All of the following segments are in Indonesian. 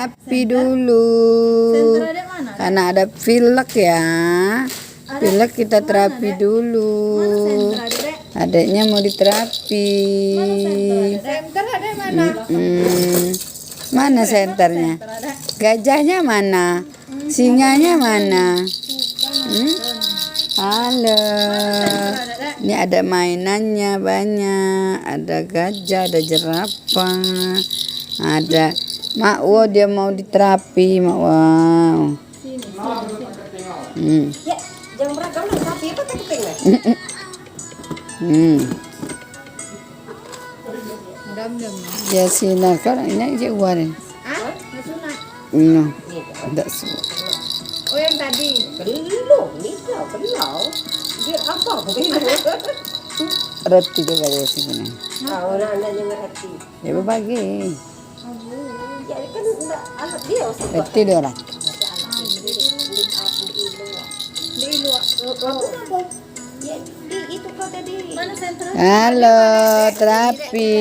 terapi dulu. Senter adek mana? Karena ada pilek ya. Pilek kita terapi dulu. Mana senter adek? Adeknya mau diterapi. Senter adek mana? Mana senternya? Gajahnya mana? Singanya mana? Halo. Ini ada mainannya banyak. Ada gajah, ada jerapah, ada Makwo, dia mau diterapi, Makwo. Ya, jangan beragam lah, tapi apa penting lah. Dam-dam. Ya sila kau ini aja warin. Ah, sunat. No, tidak semua. Oh yang tadi. Belum, belum. Dia apa? Roti tu kalau sini. Orang anda yang ngerti. Ya berbagi. Ya kan enggak anak dia usah. Roti dia orang. Di luar. Ya, itu kau tadi. Mana senter? Halo, terapi.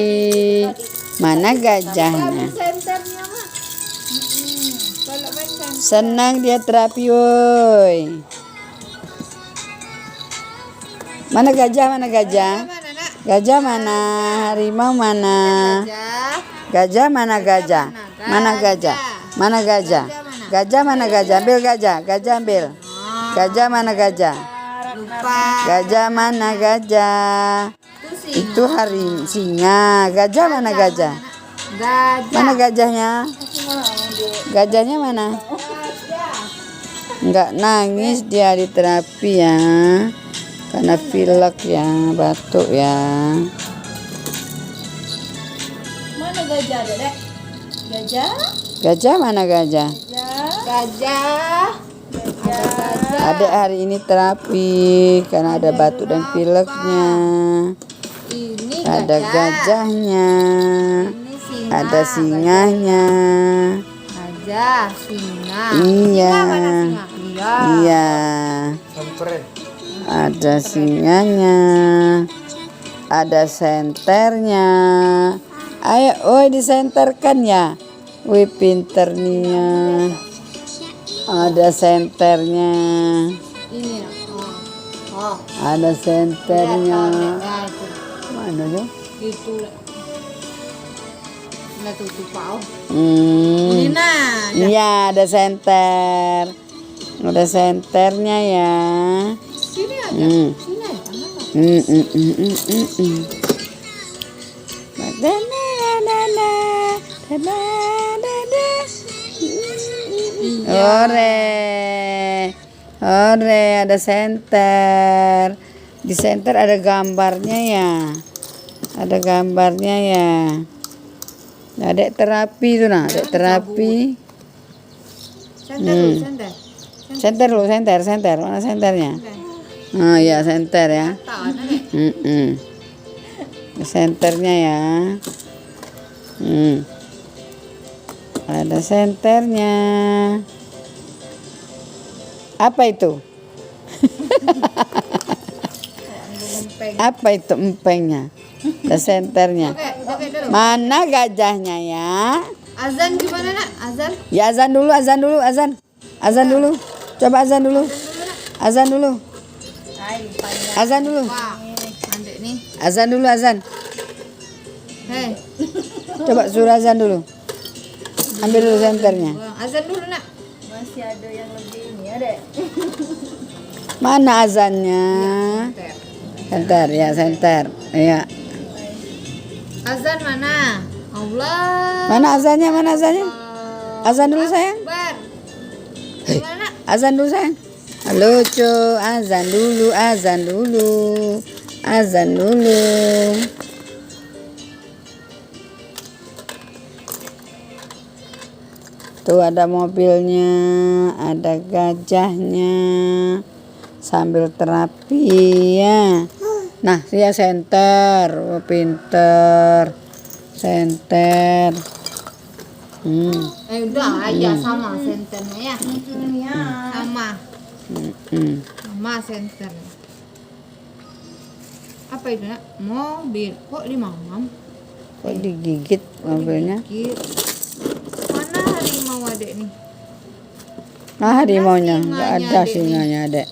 Mana gajahnya? Senternya mah. Kalau main senter. Senang dia terapi, woi. Mana gajah? Mana gajah? Mana nak? Gajah mana? Harimau mana? Gajah mana gajah? Mana gajah? Mana gajah? Gajah mana gajah? Ambil gajah. Gajah ambil. Gajah mana gajah? Lupa. Gajah mana gajah? Itu singa. Gajah mana gajah? Gajah. Mana gajahnya? Gajahnya mana? Enggak nangis dia di terapi ya. Karena pilek ya, batuk ya. Mana gajah, Dedek? Gajah? Gajah mana gajah? Gajah. Adek hari ini terapi karena ada batuk dan pileknya. Ini Ada gajahnya. Ini singa. Ada singanya. Gajah, singa. Iya. Singa mana singa? Iya. Iya. Ada singanya. Ada senternya. Ayo, oi disenterkan ya. Wih pinter nih ya. Ada senternya. Ini nak. Oh. Ada senternya. Nah, itu. Mana tuh? Gitu lah. Nah, tutup pau. Hmm. Ini nah. Iya, ada senter. Ada senternya ya. Sini aja. Sini aja. Ore, ada senter. Di senter ada gambarnya ya. Ada gambarnya ya. Adek terapi tuh nah, adek terapi. Senter dulu, senter. Senter dulu, senter. Mana senternya? Oh iya, senter ya. Tahu Dedek. Senternya ya. Ada senternya. Apa itu? Apa itu empengnya? Ada senternya. Oke dulu. Mana gajahnya ya? Azan gimana nak? Azan? Ya azan dulu. Azan dulu. Coba azan dulu. Azan dulu. Azan dulu. Wah, Andek nih. Azan dulu, azan. Hei, Coba suruh azan dulu. Ambil dulu senternya. azan dulu nak. Masih ada yang lebih ini ya, Dek. Mana azannya? Senter ya, senter. Iya. Azan mana? Allah. Mana azannya? Mana azannya? Azan dulu sayang. Akbar. Gimana? Azan dulu sayang. Lucu, azan dulu. Azan dulu. Tuh ada mobilnya, ada gajahnya, sambil terapi ya. Nah, dia senter, oh, pinter, senter. Udah aja sama senternya ya. Sama. Sama senternya. Apa itu nak? Mobil. Kok di mamam? Kok digigit mobilnya? Mana harimau Ah, harimaunya nggak singanya, ada Dek, singanya, Dek.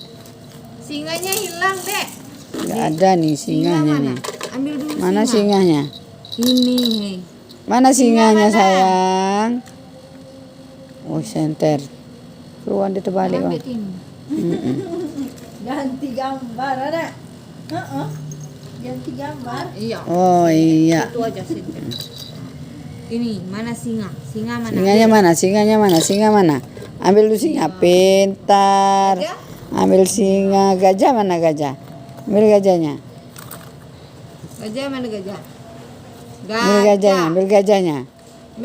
Singanya hilang, Dek. Nggak ada nih Singa singanya mana? nih. Ambil dulu Mana singa. singanya? Ini, hei. Mana singanya mana? sayang? Oh, senter. Keluar dia terbalik, Ambil Bang. ini. Mm-mm. Ganti gambar ada. Ganti gambar. Iya. Oh iya. Itu aja sih. Ini mana singa? Singa mana? Singanya mana? Singanya mana? Singa mana? Ambil dulu singa. Pintar. Gajah? Ambil singa. Gajah mana gajah? Ambil gajahnya. Gajah mana gajah? Ambil gajahnya. Ambil gajahnya.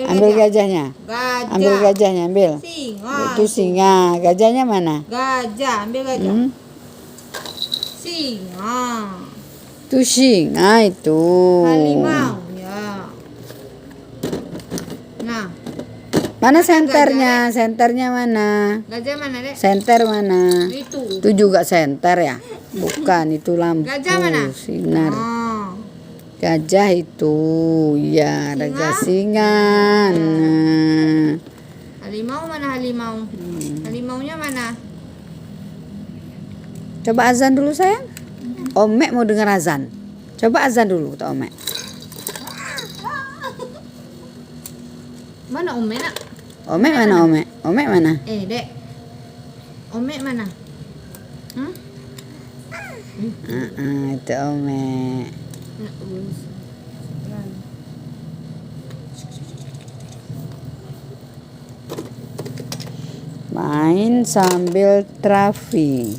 Ambil gajahnya. Gajah. Ambil gajahnya. Ambil. Singa. Itu singa. Gajahnya mana? Gajah. Ambil gajah. Hmm? Singa. Itu singa itu. Harimau. Ya. Nah, Mana senternya? Senternya mana? gajah mana, Dek? Senter mana? Itu. Itu juga senter ya? Bukan, itu lampu. Gajah mana? Sinar. Oh. Gajah itu, ya, Singa? raga singa. Nah. Harimau mana harimau? Harimaunya mana? Coba azan dulu sayang. Omek mau dengar azan. Coba azan dulu, kata Omek. Mana Omek nak? Omek mana Omek? Omek mana? Dek. Omek mana? Hmm? Itu Omek. Main sambil traveling.